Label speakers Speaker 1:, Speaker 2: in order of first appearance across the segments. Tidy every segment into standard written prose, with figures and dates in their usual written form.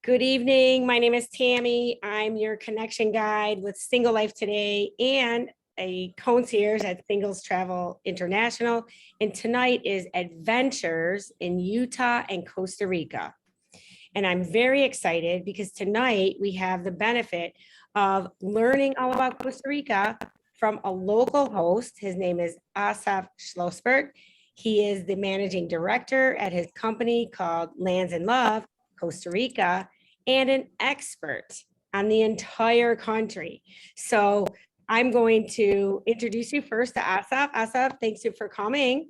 Speaker 1: Good evening. My name is Tammy. I'm your connection guide with Single Life Today and a concierge at Singles Travel International. And tonight is Adventures in Utah and Costa Rica. And I'm very excited because tonight we have the benefit of learning all about Costa Rica from a local host. His name is Asaf Schlossberg. He is the managing director at his company called Lands in Love, Costa Rica, and an expert on the entire country. So I'm going to introduce you first to Asaf. Asaf, thanks you for coming.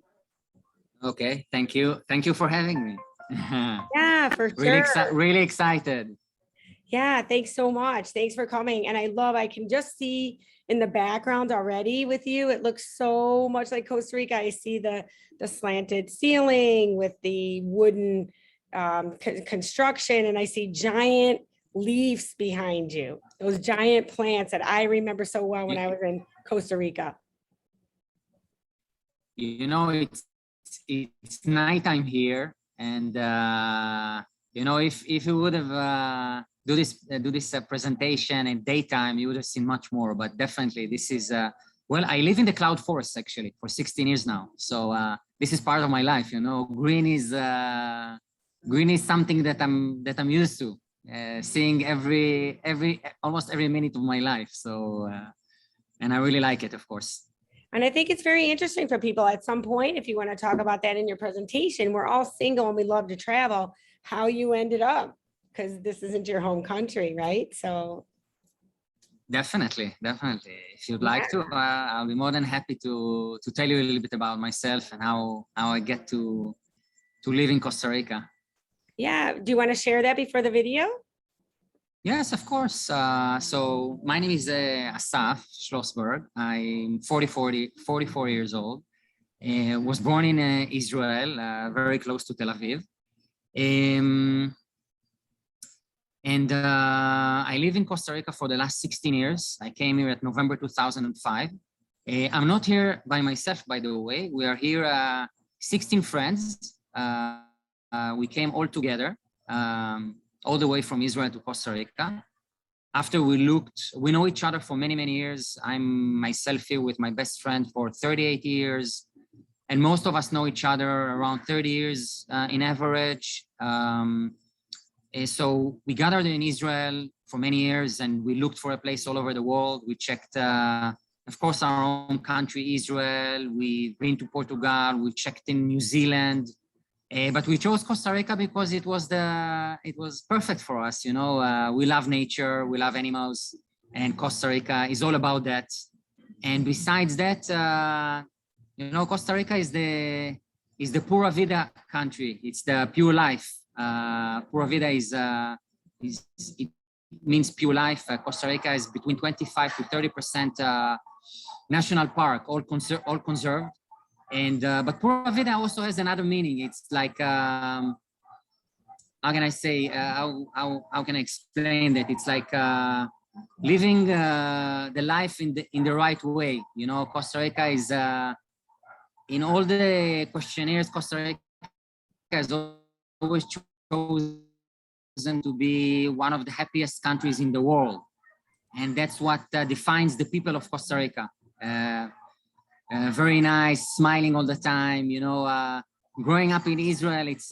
Speaker 2: Okay, thank you. Thank you for having me.
Speaker 1: Yeah, for sure.
Speaker 2: Really excited.
Speaker 1: Yeah, thanks so much. Thanks for coming. And I can just see in the background already with you, it looks so much like Costa Rica. I see the slanted ceiling with the wooden construction, and I see giant leaves behind you, those giant plants that I remember so well when I was in Costa Rica.
Speaker 2: You know, it's nighttime here, and you know, if you would have do this presentation in daytime, you would have seen much more. But definitely, this is well, I live in the cloud forest actually for 16 years now, so this is part of my life. You know, green is something that I'm used to seeing almost every minute of my life. So and I really like it, of course.
Speaker 1: And I think it's very interesting for people at some point, if you want to talk about that in your presentation. We're all single and we love to travel, how you ended up, because this isn't your home country, right? So
Speaker 2: definitely. If you'd like to, I'll be more than happy to tell you a little bit about myself and how I get to live in Costa Rica.
Speaker 1: Yeah, do you want to share that before the video?
Speaker 2: Yes, of course. So my name is Asaf Schlossberg. I'm 44 years old. Was born in Israel, very close to Tel Aviv. And I live in Costa Rica for the last 16 years. I came here at November 2005. I'm not here by myself, by the way. We are here 16 friends. We came all together, all the way from Israel to Costa Rica. After we know each other for many, many years. I'm myself here with my best friend for 38 years. And most of us know each other around 30 years in average. So we gathered in Israel for many years and we looked for a place all over the world. We checked, of course, our own country, Israel. We've been to Portugal. We checked in New Zealand. But we chose Costa Rica because it was perfect for us. You know, we love nature, we love animals, and Costa Rica is all about that. And besides that, you know, Costa Rica is the Pura Vida country. It's the pure life. Pura Vida it means pure life. Costa Rica is between 25 to 30% national park, all conserved. And but Pura Vida also has another meaning. It's like how can I say? How can I explain that? It's like living the life in the right way. You know, Costa Rica is in all the questionnaires. Costa Rica has always chosen to be one of the happiest countries in the world, and that's what defines the people of Costa Rica. Very nice, smiling all the time. You know, growing up in Israel, it's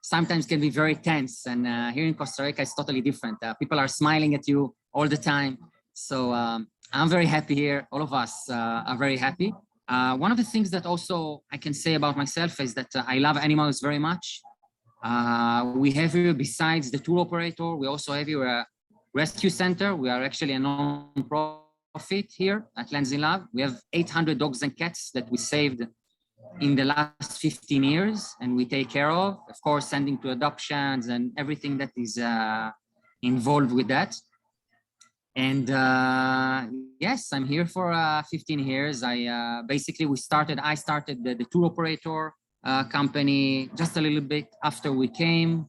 Speaker 2: sometimes can be very tense, and here in Costa Rica, it's totally different. People are smiling at you all the time. So I'm very happy here. All of us are very happy. One of the things that also I can say about myself is that I love animals very much. We have here, besides the tour operator, we also have here a rescue center. We are actually a non-profit here at Lands in Love. We have 800 dogs and cats that we saved in the last 15 years and we take care of course, sending to adoptions and everything that is involved with that. And yes, I'm here for 15 years. I started the tour operator company just a little bit after we came.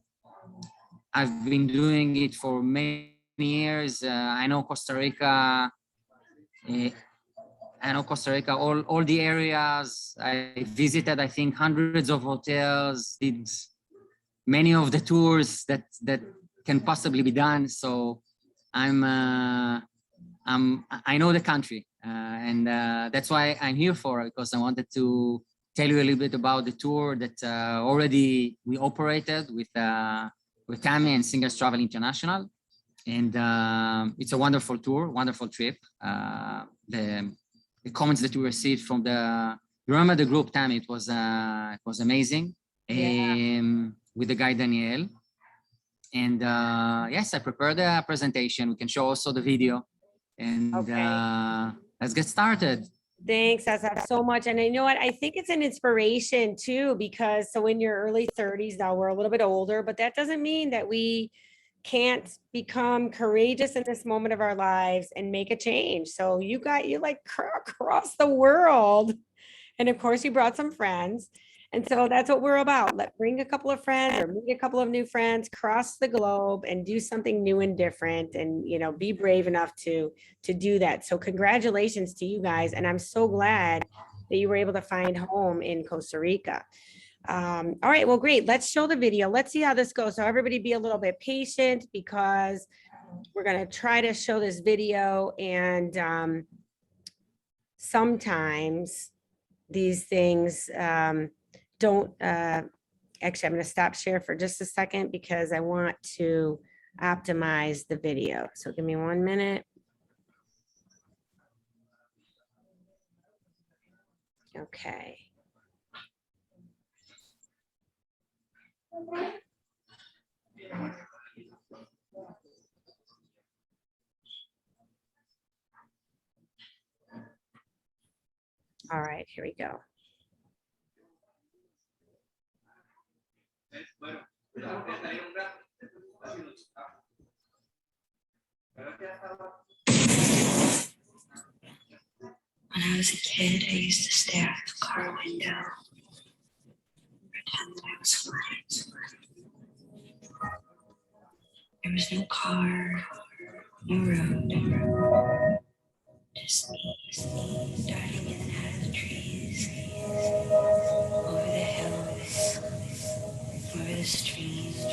Speaker 2: I've been doing it for many years. I know Costa Rica. All the areas. I visited, I think, hundreds of hotels, did many of the tours that can possibly be done. So I know the country, and that's why I'm here for, because I wanted to tell you a little bit about the tour that already we operated with Tammy and Singers Travel International. And it's a wonderful tour, wonderful trip. The comments that we received from you remember the group, Tammy? It was amazing.
Speaker 1: Yeah.
Speaker 2: With the guy Daniel. And yes, I prepared a presentation. We can show also the video. And let's get started.
Speaker 1: Thanks, Asaf, so much. And you know what? I think it's an inspiration too, because so in your early 30s, now we're a little bit older, but that doesn't mean that we can't become courageous in this moment of our lives and make a change. So you like across the world. And of course, you brought some friends. And so that's what we're about. Bring a couple of friends or meet a couple of new friends, cross the globe and do something new and different, and, you know, be brave enough to do that. So congratulations to you guys. And I'm so glad that you were able to find home in Costa Rica. All right, well, great. Let's show the video. Let's see how this goes. So everybody be a little bit patient, because we're going to try to show this video. And sometimes these things don't, actually, I'm going to stop share for just a second because I want to optimize the video. So give me 1 minute. Okay. All right, here we go.
Speaker 3: When I was a kid, I used to stare out the car window, pretend that I was flying. There was no car, no road, just me darting in and out of the trees, over the hills, over the streams.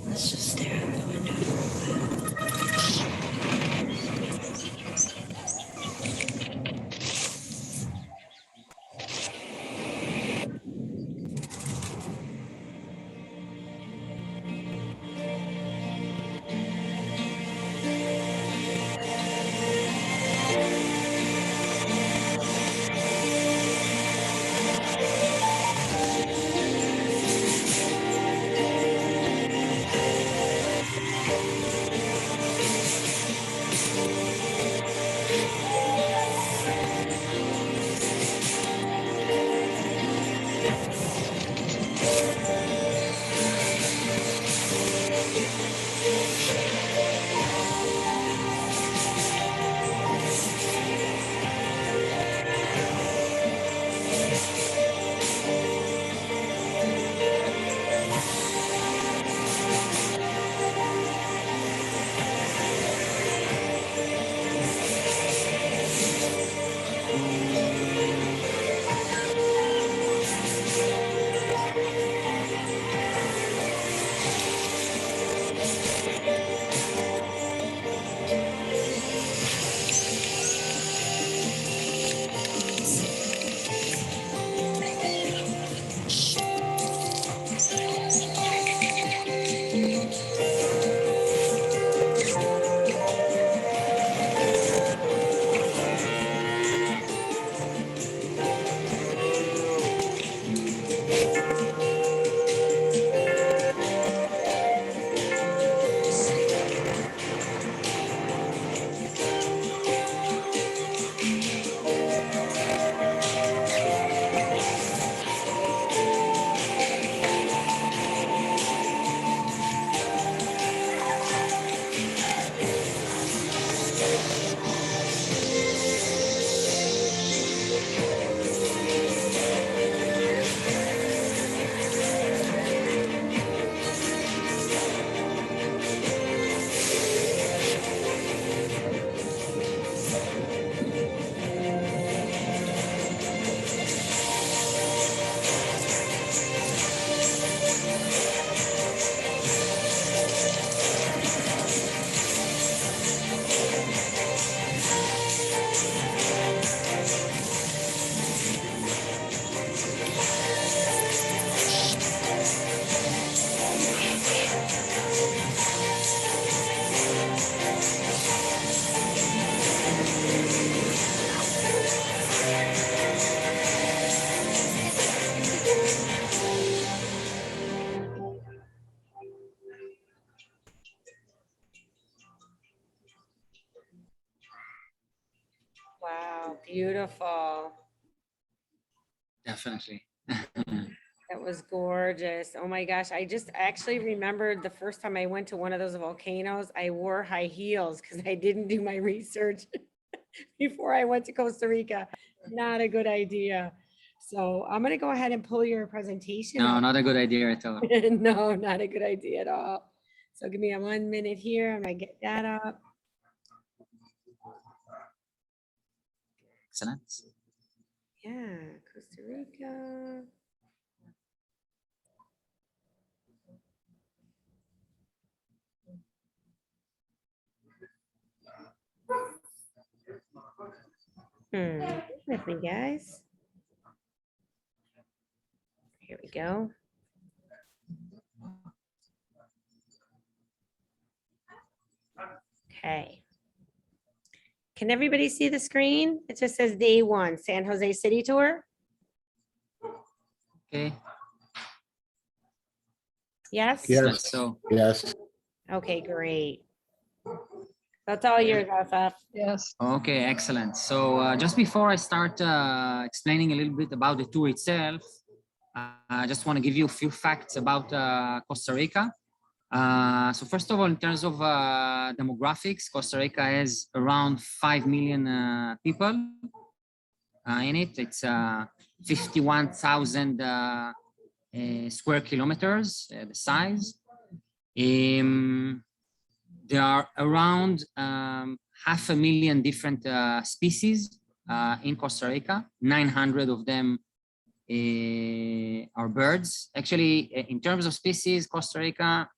Speaker 3: Let's just stare out the window for a while.
Speaker 1: Wow, beautiful.
Speaker 2: Definitely.
Speaker 1: That was gorgeous. Oh my gosh. I just actually remembered the first time I went to one of those volcanoes, I wore high heels because I didn't do my research before I went to Costa Rica. Not a good idea. So I'm going to go ahead and pull your presentation
Speaker 2: No,
Speaker 1: up.
Speaker 2: not a good idea at all.
Speaker 1: No, not a good idea at all. So give me a 1 minute here. I'm going to get that up.
Speaker 2: Excellent.
Speaker 1: Yeah, Costa Rica. With me, guys. Here we go. Okay. Can everybody see the screen? It just says day 1, San Jose City Tour.
Speaker 2: Okay.
Speaker 1: Yes?
Speaker 2: Yes. So,
Speaker 4: Yes.
Speaker 1: Okay, great. That's all yours, Asaf.
Speaker 3: Yes.
Speaker 2: okay, excellent. So just before I start explaining a little bit about the tour itself, I just want to give you a few facts about Costa Rica. So first of all, in terms of demographics, Costa Rica has around 5 million people in it. It's 51,000 square kilometers, the size. There are around 500,000 different species in Costa Rica. 900 of them are birds. Actually, in terms of species, Costa Rica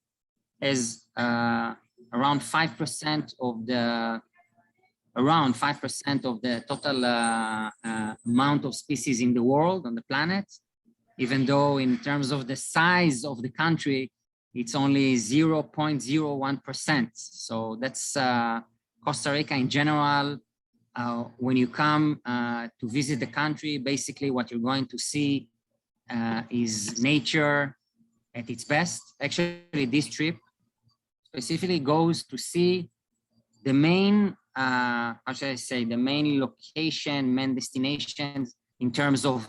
Speaker 2: is around 5% of the total amount of species in the world, on the planet, even though in terms of the size of the country, it's only 0.01%. So that's Costa Rica in general. When you come to visit the country, basically what you're going to see is nature at its best. Actually, this trip specifically goes to see the main, how should I say, the main location, main destinations in terms of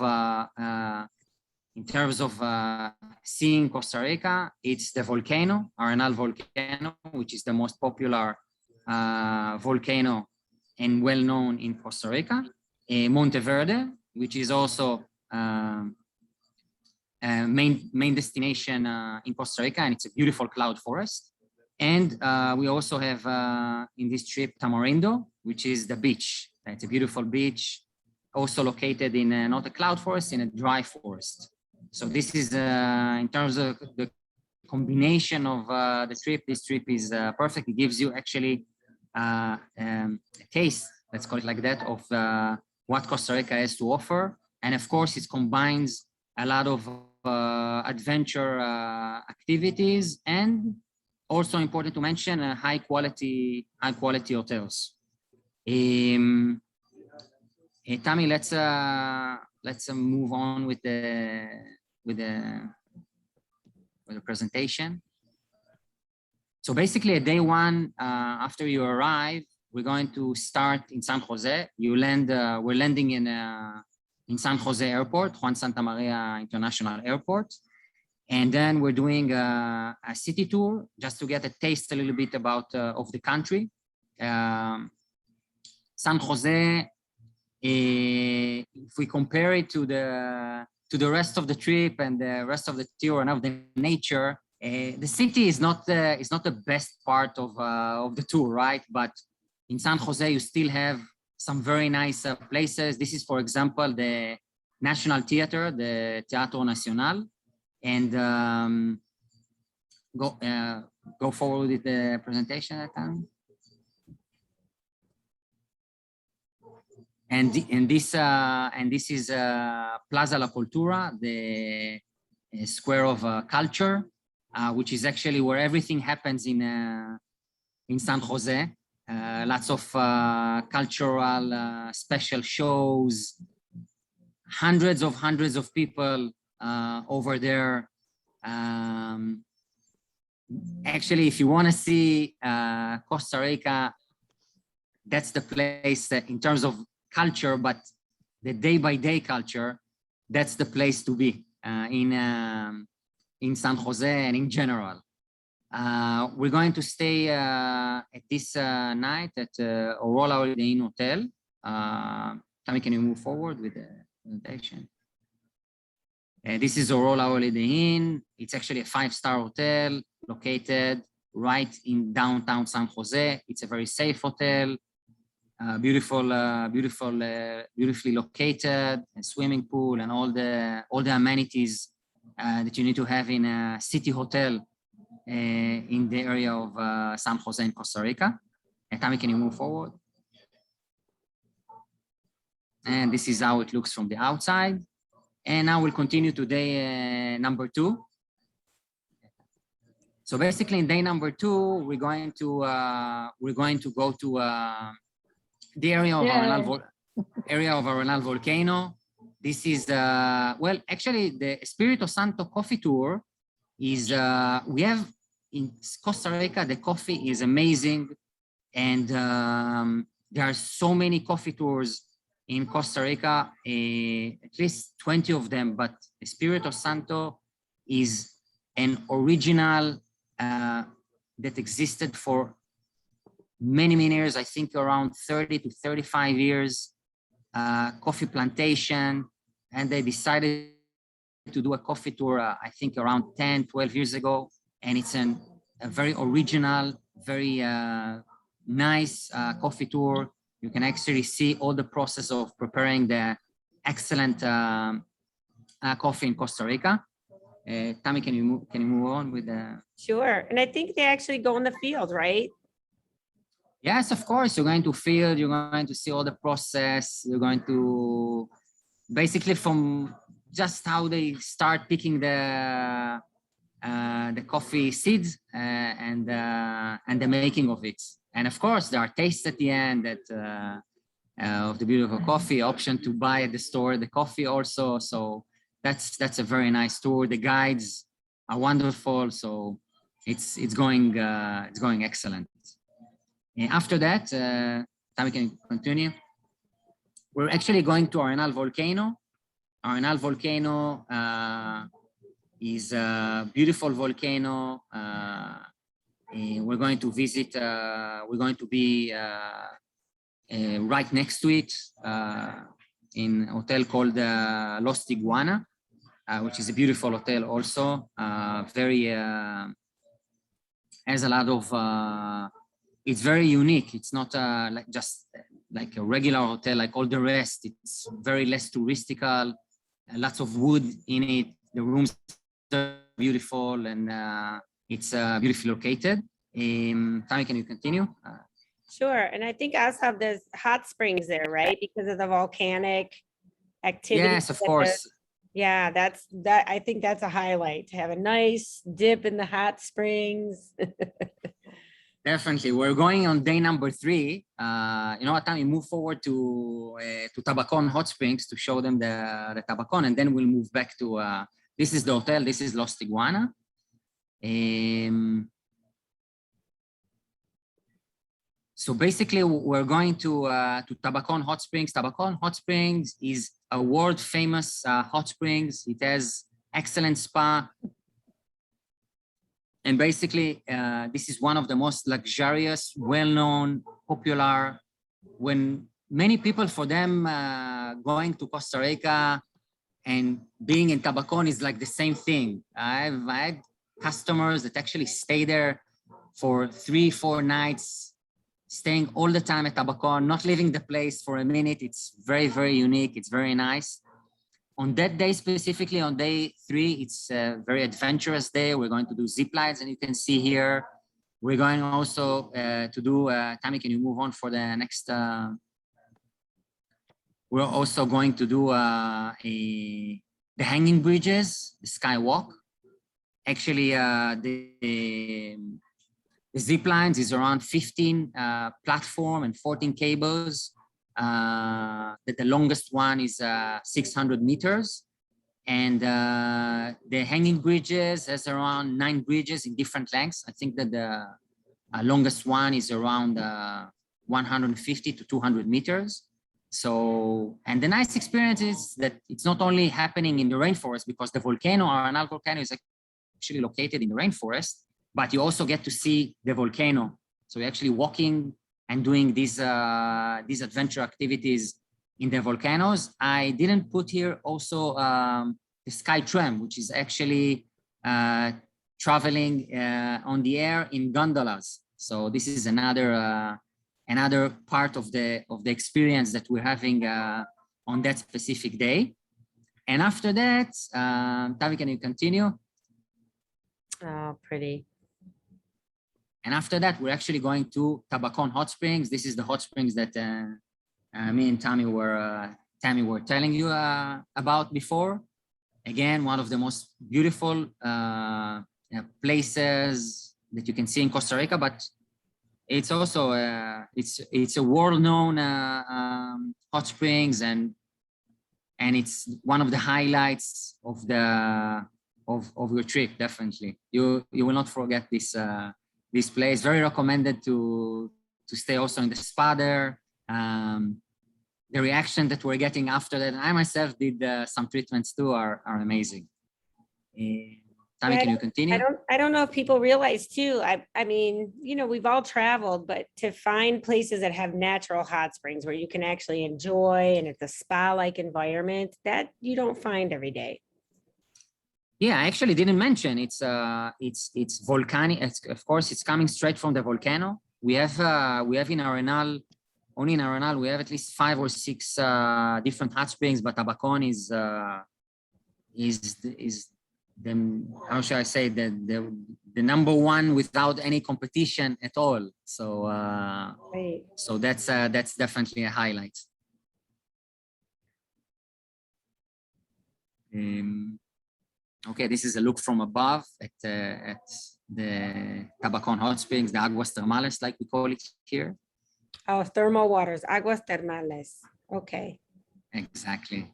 Speaker 2: seeing Costa Rica. It's the volcano, Arenal volcano, which is the most popular volcano and well known in Costa Rica. Monteverde, which is also main destination in Costa Rica, and it's a beautiful cloud forest. And we also have in this trip Tamarindo, which is the beach. It's a beautiful beach, also located in not a cloud forest, in a dry forest. So this is in terms of the combination of the trip. This trip is perfect. It gives you actually a taste, let's call it like that, of what Costa Rica has to offer. And of course, it combines a lot of adventure activities, and also important to mention high quality hotels. Tammy, let's move on with the presentation. So basically, at day 1, after you arrive, we're going to start in San Jose. We're landing in San Jose Airport, Juan Santa Maria International Airport. And then we're doing a city tour just to get a taste a little bit about of the country. San Jose, if we compare it to the rest of the trip and the rest of the tour and of the nature, the city is not the best part of the tour, right? But in San Jose, you still have some very nice places. This is, for example, the National Theater, the Teatro Nacional. And go forward with the presentation at time. And this is Plaza La Cultura, the square of culture, which is actually where everything happens in San Jose. Lots of cultural special shows, hundreds of people over there. Actually, if you want to see Costa Rica, that's the place that, in terms of culture, but the day-by-day culture, that's the place to be in San Jose and in general. We're going to stay at this night at Aurora Holiday Inn Hotel. Tammy, can you move forward with the presentation? This is Aurora Holiday Inn. It's actually a 5-star hotel located right in downtown San Jose. It's a very safe hotel, beautifully located, a swimming pool and all the amenities that you need to have in a city hotel in the area of San Jose in Costa Rica. And Tammy, can you move forward? And this is how it looks from the outside. And now we'll continue to day number 2. So basically, in day number 2, we're going to go to the area of Arenal volcano. This is well, actually, the Espiritu Santo coffee tour is we have in Costa Rica. The coffee is amazing, and there are so many coffee tours in Costa Rica, at least 20 of them, but Espiritu Santo is an original that existed for many years, I think around 30 to 35 years, coffee plantation, and they decided to do a coffee tour, I think around 10, 12 years ago, and it's a very original, very nice coffee tour. You can actually see all the process of preparing the excellent coffee in Costa Rica. Tammy, can you move on with the?
Speaker 1: Sure. And I think they actually go in the field, right?
Speaker 2: Yes, of course. You're going to field. You're going to see all the process. You're going to basically from just how they start picking the coffee seeds and the making of it. And of course, there are tastes at the end that of the beautiful coffee. Option to buy at the store the coffee also. So that's a very nice tour. The guides are wonderful. So it's going excellent. And after that, Tammy, can you continue? We're actually going to Arenal volcano. Arenal volcano is a beautiful volcano. We're going to visit, we're going to be right next to it in a hotel called Los Iguana, which is a beautiful hotel also. Has a lot of, it's very unique. It's not like just like a regular hotel like all the rest. It's very less touristical, lots of wood in it. The rooms are beautiful and it's beautifully located. Tammy, can you continue?
Speaker 1: Sure. And I think also have this hot springs there, right? Because of the volcanic activity.
Speaker 2: Yes, of course.
Speaker 1: Yeah, I think that's a highlight, to have a nice dip in the hot springs.
Speaker 2: Definitely. We're going on day number 3. You know what, Tammy, move forward to Tabacon Hot Springs to show them the Tabacon, and then we'll move back to, this is the hotel, this is Los Iguana. So basically, we're going to Tabacon Hot Springs. Tabacon Hot Springs is a world famous hot springs. It has excellent spa. And basically, this is one of the most luxurious, well-known, popular. When many people, for them, going to Costa Rica and being in Tabacon is like the same thing. I've had customers that actually stay there for 3-4 nights, staying all the time at Tabacon, not leaving the place for a minute. It's very, very unique. It's very nice. On that day, specifically on day 3, it's a very adventurous day. We're going to do zip lines, and you can see here. We're going also to do, Tammy, can you move on for the next? We're also going to do the hanging bridges, the skywalk. Actually, the zip lines is around 15 platform and 14 cables. The longest one is 600 meters. And the hanging bridges has around 9 bridges in different lengths. I think that the longest one is around 150 to 200 meters. So, and the nice experience is that it's not only happening in the rainforest, because the volcano, Arenal volcano, is actually located in the rainforest, but you also get to see the volcano. So you're actually walking and doing these adventure activities in the volcanoes. I didn't put here also the sky tram, which is actually traveling on the air in gondolas. So this is another part of the experience that we're having on that specific day. And after that, Tavi, can you continue?
Speaker 1: Oh, pretty.
Speaker 2: And after that, we're actually going to Tabacon Hot Springs. This is the hot springs that me and Tammy were telling you about before. Again, one of the most beautiful places that you can see in Costa Rica, but it's also it's a world-known hot springs, and it's one of the highlights of your trip. Definitely, you will not forget this place. Very recommended to stay also in the spa there. The reaction that we're getting after that, and I myself did some treatments too, are amazing. Tammy, can you continue?
Speaker 1: I don't know if people realize too. I mean, we've all traveled, but to find places that have natural hot springs where you can actually enjoy and it's a spa-like environment that you don't find every day.
Speaker 2: Yeah, I actually didn't mention it's volcanic. Of course, it's coming straight from the volcano. We have in Arenal, only in Arenal, we have at least 5 or 6 different hot springs, but Tabacon is the, how shall I say, the number one without any competition at all. So
Speaker 1: Right.
Speaker 2: so that's definitely a highlight. Okay, this is a look from above at the Tabacon hot springs, the aguas termales, like we call it here.
Speaker 1: Oh, thermal waters, aguas termales. Okay.
Speaker 2: Exactly.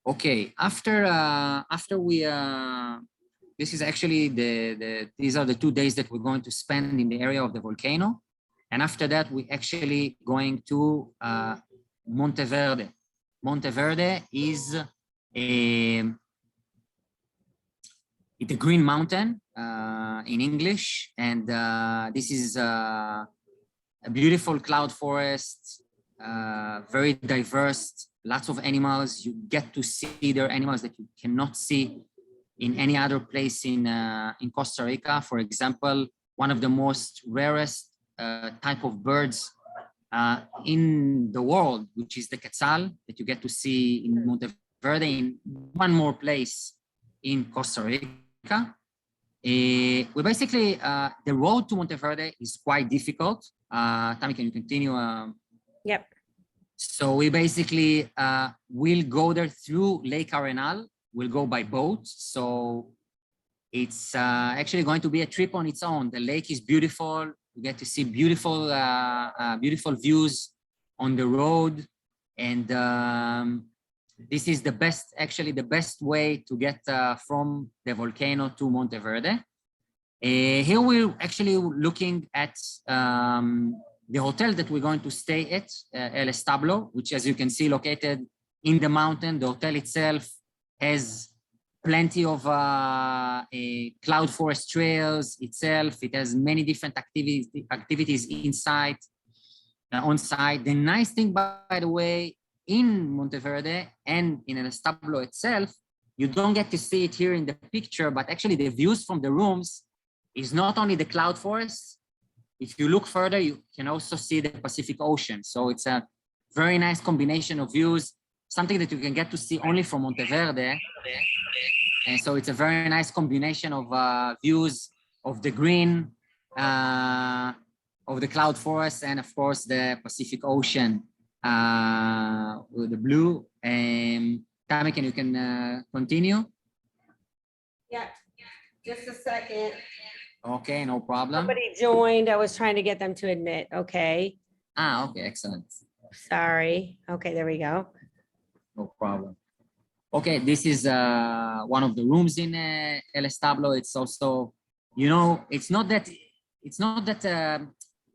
Speaker 2: Okay, after we this is actually these are the 2 days that we're going to spend in the area of the volcano, and after that we actually going to Monteverde. Monteverde is the Green Mountain in English, and this is a beautiful cloud forest, very diverse, lots of animals. You get to see their animals that you cannot see in any other place in Costa Rica. For example, one of the most rarest type of birds in the world, which is the quetzal, that you get to see in Monteverde, in one more place in Costa Rica. We basically, the road to Monteverde is quite difficult. Tammy, can you continue?
Speaker 1: Yep.
Speaker 2: So we basically will go there through Lake Arenal. We'll go by boat. So it's actually going to be a trip on its own. The lake is beautiful. You get to see beautiful views on the road. And this is actually the best way to get from the volcano to Monteverde. Here we're actually looking at the hotel that we're going to stay at, El Establo, which, as you can see, located in the mountain. The hotel itself has plenty of cloud forest trails itself. It has many different activities inside, on site. The nice thing, by the way, in Monteverde and in El Establo itself, you don't get to see it here in the picture, but actually the views from the rooms is not only the cloud forest. If you look further, you can also see the Pacific Ocean. So it's a very nice combination of views, something that you can get to see only from Monteverde. And so it's a very nice combination of views of the green, of the cloud forest, and of course the Pacific Ocean with the blue. Tammy, you can continue?
Speaker 1: Yeah, just a second.
Speaker 2: Okay, no problem.
Speaker 1: Somebody joined. I was trying to get them to admit. Okay.
Speaker 2: Okay, excellent.
Speaker 1: Sorry. Okay, there we go.
Speaker 2: No problem. Okay, this is one of the rooms in El Establo. It's also, it's not that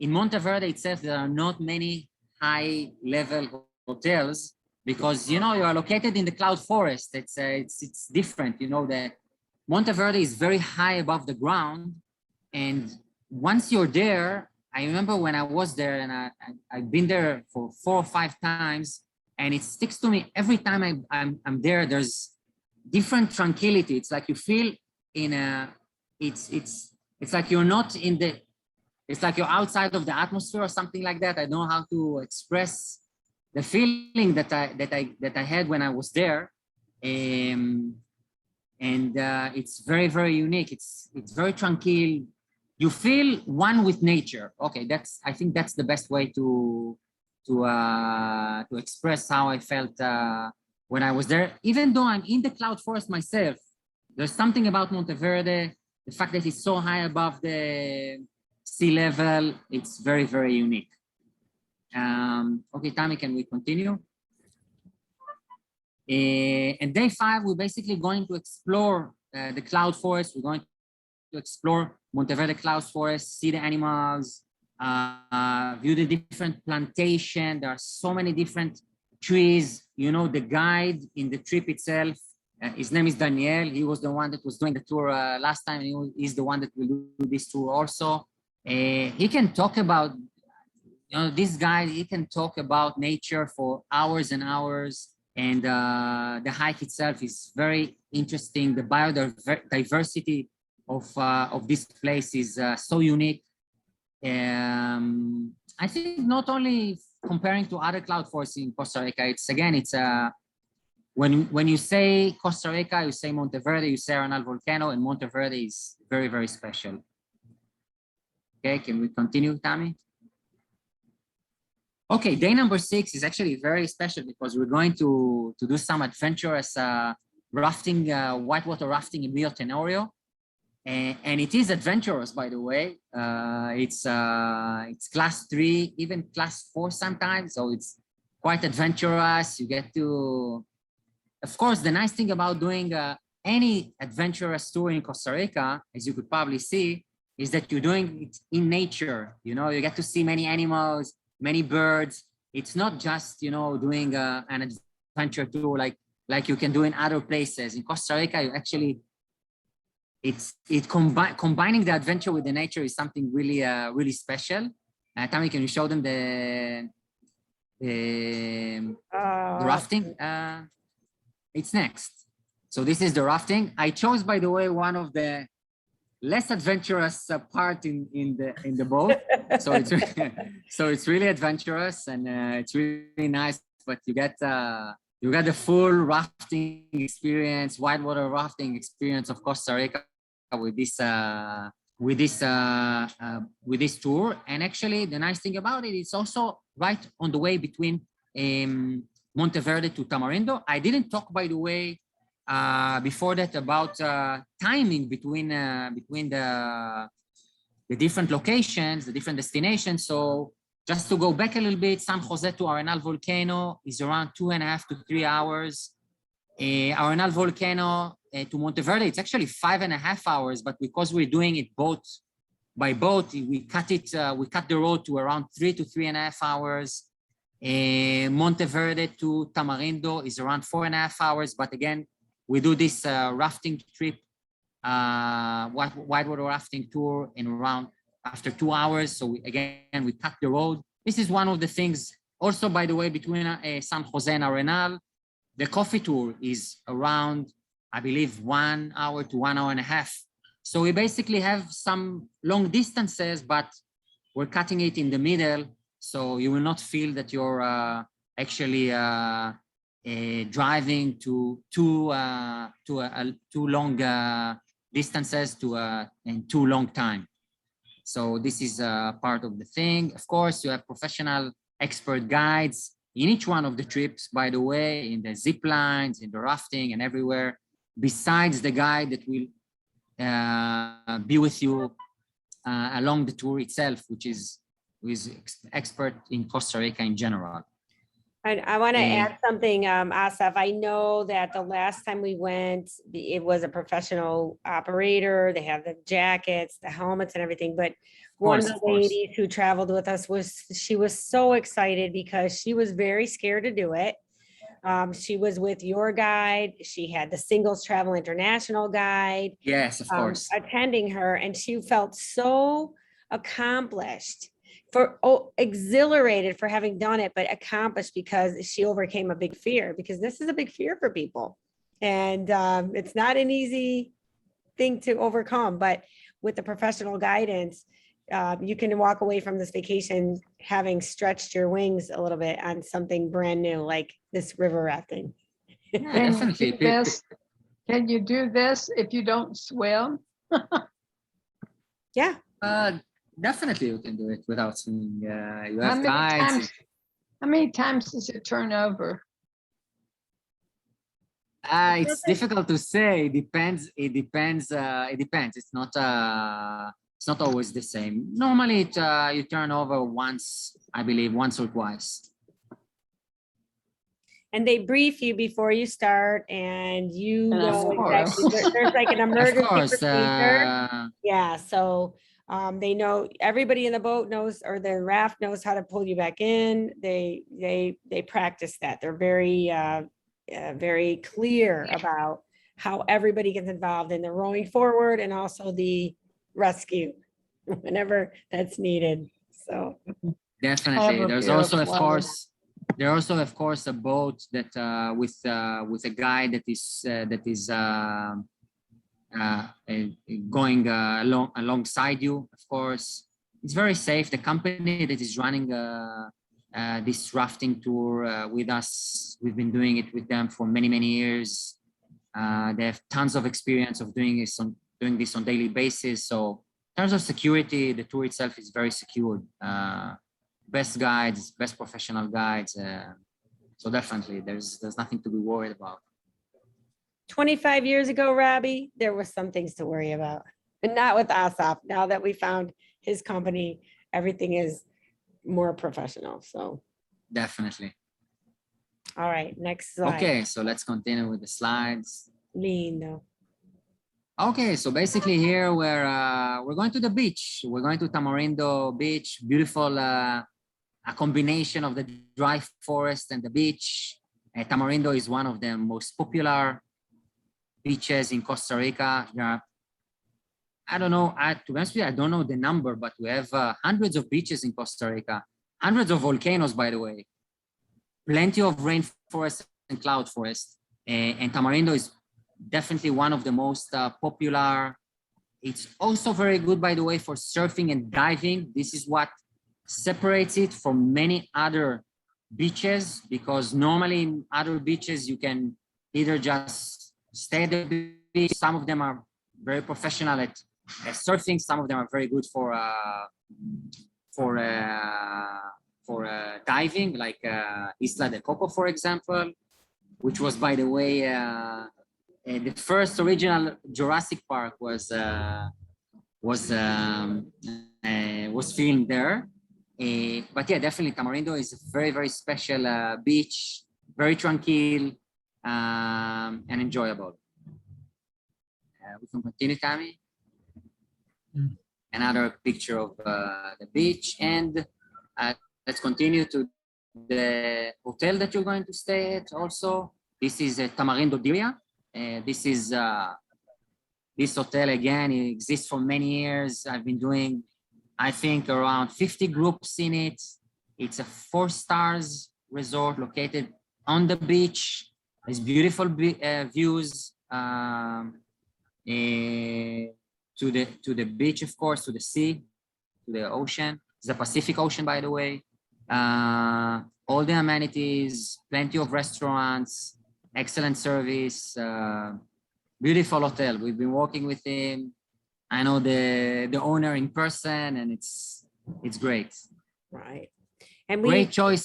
Speaker 2: in Monteverde itself, there are not many high-level hotels because, you know, you are located in the cloud forest. It's different. You know, that Monteverde is very high above the ground. And once you're there, I remember when I was there, and I've been there for 4 or 5 times, and it sticks to me every time I'm there. There's different tranquility. It's like you feel in a, it's like you're not in the, it's like you're outside of the atmosphere or something like that. I don't know how to express the feeling that I had when I was there. And it's very, very unique. It's very tranquil. You feel one with nature. Okay, I think that's the best way to express how I felt when I was there. Even though I'm in the cloud forest myself, there's something about Monteverde, the fact that it's so high above the sea level, it's very, very unique. Okay, Tammy, can we continue? And day 5, we're basically going to explore the cloud forest. We're going to explore Monteverde cloud forest, see the animals, view the different plantation. There are so many different trees. You know, the guide in the trip itself, his name is Daniel. He was the one that was doing the tour last time. He's the one that will do this tour also. He can talk about, you know, this guy, he can talk about nature for hours and hours. And the hike itself is very interesting. The biodiversity of this place is so unique. I think not only comparing to other cloud forests in Costa Rica, it's when you say Costa Rica, you say Monteverde, you say Arenal volcano, and Monteverde is very, very special. Okay, can we continue, Tammy? Okay, day number 6 is actually very special because we're going to do some adventurous rafting, whitewater rafting in Rio Tenorio. And it is adventurous, by the way. It's class 3, even class 4 sometimes. So it's quite adventurous. You get to, of course, the nice thing about doing any adventurous tour in Costa Rica, as you could probably see, is that you're doing it in nature. You know, you get to see many animals, many birds. It's not just, you know, doing an adventure tour like you can do in other places. In Costa Rica, you actually, combining the adventure with the nature is something really, really special. Tammy, can you show them the rafting? It's next. So this is the rafting. I chose, by the way, one of the less adventurous part in the boat. So it's really adventurous, and it's really nice. But you get the full rafting experience, whitewater rafting experience of Costa Rica with this tour. And actually, the nice thing about it, it's also right on the way between Monteverde to Tamarindo. I didn't talk, by the way, before that about timing between the different locations, the different destinations. So just to go back a little bit, San Jose to Arenal volcano is around 2.5 to 3 hours. Arenal volcano to Monteverde, it's actually 5.5 hours, but because we're doing it by boat, we cut the road to around 3 to 3.5 hours. Monteverde to Tamarindo is around 4.5 hours, but again, we do this rafting trip, whitewater rafting tour in around after 2 hours. So we cut the road. This is one of the things. Also, by the way, between San Jose and Arenal, the coffee tour is around, I believe, 1 hour to 1 hour and a half. So we basically have some long distances, but we're cutting it in the middle. So you will not feel that you're actually driving to too long distances in too long time. So this is part of the thing. Of course, you have professional expert guides in each one of the trips, by the way, in the zip lines, in the rafting, and everywhere, besides the guide that will be with you along the tour itself, which is expert in Costa Rica in general.
Speaker 1: I want to
Speaker 2: Eh,
Speaker 1: add something, Asaf. I know that the last time we went, it was a professional operator. They have the jackets, the helmets and everything, but one of the
Speaker 2: of course.
Speaker 1: ladies who traveled with us she was so excited because she was very scared to do it. She was with your guide. She had the Singles Travel International guide
Speaker 2: Yes, of course.
Speaker 1: attending her, and she felt so accomplished exhilarated for having done it, but accomplished because she overcame a big fear, because this is a big fear for people. And it's not an easy thing to overcome, but with the professional guidance, you can walk away from this vacation having stretched your wings a little bit on something brand new, like this river rafting.
Speaker 2: Yeah,
Speaker 4: Can you
Speaker 2: definitely.
Speaker 4: do this? Can you do this if you don't swim?
Speaker 1: Yeah.
Speaker 2: Definitely you can do it without swimming. You
Speaker 4: How
Speaker 2: have
Speaker 4: many
Speaker 2: guides.
Speaker 4: times? How many times does it turn over?
Speaker 2: It's difficult to say. It depends. It depends. It depends. It's not always the same. Normally, you turn over once, I believe, once or twice.
Speaker 1: And they brief you before you start, and you
Speaker 4: And
Speaker 1: know
Speaker 4: of course.
Speaker 1: exactly, there's like an
Speaker 2: Of
Speaker 1: emergency
Speaker 2: course.
Speaker 1: procedure. Yeah, so they know, everybody in the boat knows, or the raft knows how to pull you back in. They practice that. They're very clear about how everybody gets involved in the rowing forward and also the rescue whenever that's needed. So
Speaker 2: Definitely.
Speaker 4: a
Speaker 2: There's
Speaker 4: fear of
Speaker 2: also, of
Speaker 4: water.
Speaker 2: course, a boat that with a guy that is going alongside you. Of course, it's very safe. The company that is running this rafting tour with us, we've been doing it with them for many years. They have tons of experience of doing this on daily basis. So in terms of security, the tour itself is very secure. Best guides, best professional guides. So definitely, there's nothing to be worried about.
Speaker 1: 25 years ago, Robbie, there was some things to worry about, but not with Asaf. Now that we found his company, everything is more professional. So,
Speaker 2: Definitely.
Speaker 1: all right, next slide.
Speaker 2: Okay, so let's continue with the slides.
Speaker 1: Lindo.
Speaker 2: Okay, so basically here we're going to the beach. We're going to Tamarindo Beach. Beautiful, a combination of the dry forest and the beach. Tamarindo is one of the most popular beaches in Costa Rica. I don't know, to be honest with you, I don't know the number, but we have hundreds of beaches in Costa Rica, hundreds of volcanoes, by the way, plenty of rainforest and cloud forest. And Tamarindo is definitely one of the most popular. It's also very good, by the way, for surfing and diving. This is what separates it from many other beaches, because normally in other beaches, you can either just stay at the beach. Some of them are very professional at surfing. Some of them are very good for diving, like Isla de Coco, for example, which was, by the way, the first original Jurassic Park was filmed there. But yeah, definitely Tamarindo is a very special beach, very tranquil and enjoyable. We can continue, Tammy. Another picture of the beach, and let's continue to the hotel that you're going to stay at. Also, this is Tamarindo Diria. This hotel, again, it exists for many years. I've been doing, I think, around 50 groups in it. It's a 4-star resort located on the beach. There's beautiful views to the beach, of course, to the sea, to the ocean. It's the Pacific Ocean, by the way. All the amenities, plenty of restaurants, excellent service, beautiful hotel. We've been working with him. I know the owner in person, and it's great.
Speaker 1: Right. And
Speaker 2: Great choice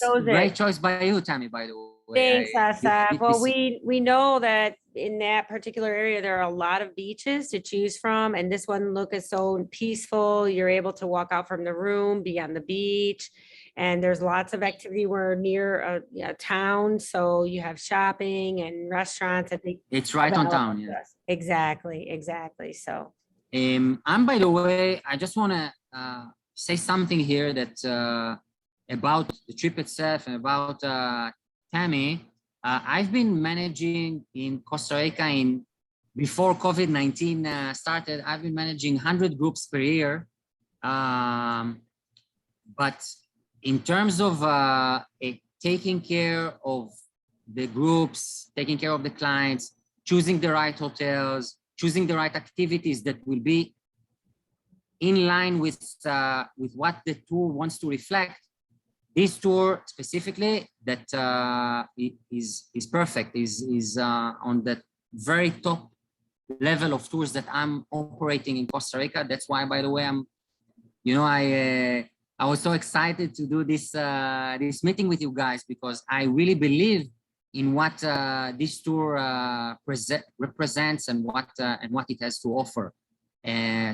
Speaker 2: by you, Tammy, by the way.
Speaker 1: Thanks, Asaf. Well, we know that in that particular area, there are a lot of beaches to choose from, and this one looks so peaceful. You're able to walk out from the room, be on the beach, And there's lots of activity. We're near a town, so you have shopping and restaurants. I think
Speaker 2: It's right on town, yeah.
Speaker 1: exactly. So
Speaker 2: And by the way, I just want to say something here that about the trip itself and about Tammy. I've been managing in Costa Rica before COVID-19 started. I've been managing 100 groups per year. But in terms of taking care of the groups, taking care of the clients, choosing the right hotels, choosing the right activities that will be in line with what the tour wants to reflect. This tour specifically that is perfect, is on the very top level of tours that I'm operating in Costa Rica. That's why, by the way, I was so excited to do this this meeting with you guys, because I really believe in what this tour represents and what it has to offer.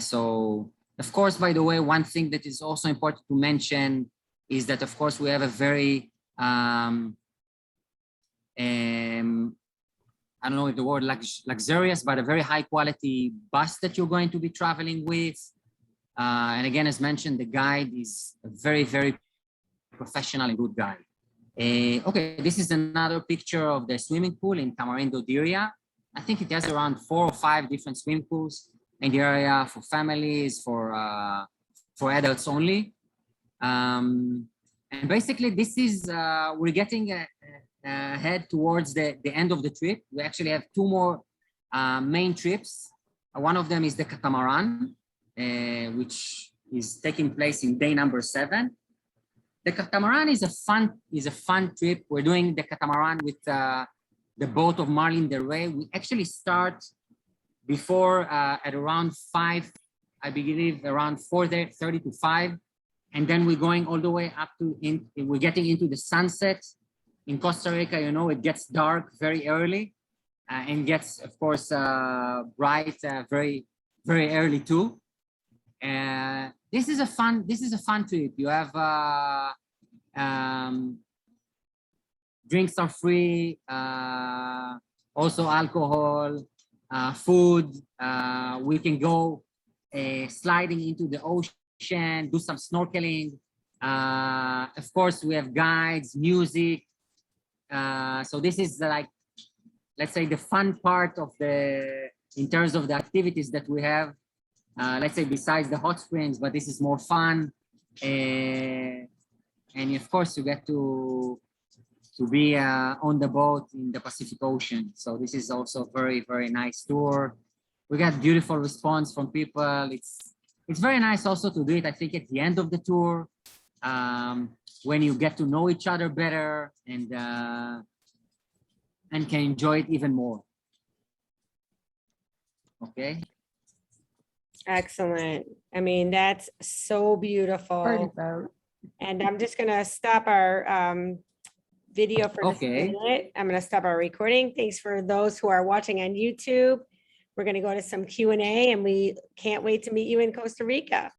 Speaker 2: So, of course, by the way, one thing that is also important to mention is that, of course, we have a very I don't know if the word luxurious, but a very high quality bus that you're going to be traveling with. And again, as mentioned, the guide is a very, very professional and good guide. Okay, this is another picture of the swimming pool in Tamarindo Diria. I think it has around 4 or 5 different swimming pools in the area for families, for adults only. And basically, this is, we're getting ahead towards the end of the trip. We actually have 2 more main trips. One of them is the catamaran, which is taking place in day number 7. The catamaran is a fun trip. We're doing the catamaran with the boat of Marlin Del Rey. We actually start before at around 5, I believe around 4:30 to 5. And then we're going all the way up to, we're getting into the sunset. In Costa Rica, you know, it gets dark very early and gets, of course, bright very, very early too. This is a fun trip. You have drinks are free, also alcohol, food. We can go sliding into the ocean, do some snorkeling. Of course, we have guides, music. So this is like, let's say, the fun part of in terms of the activities that we have. Let's say besides the hot springs, but this is more fun. And of course, you get to be on the boat in the Pacific Ocean. So this is also a very, very nice tour. We got beautiful response from people. It's very nice also to do it, I think, at the end of the tour, when you get to know each other better and can enjoy it even more. Okay.
Speaker 1: excellent. I mean, that's so
Speaker 4: Party
Speaker 1: beautiful.
Speaker 4: boat.
Speaker 1: And I'm just gonna stop our video for just a
Speaker 2: Okay.
Speaker 1: minute. I'm gonna stop our recording. Thanks for those who are watching on YouTube. We're gonna go to some Q&A and we can't wait to meet you in Costa Rica.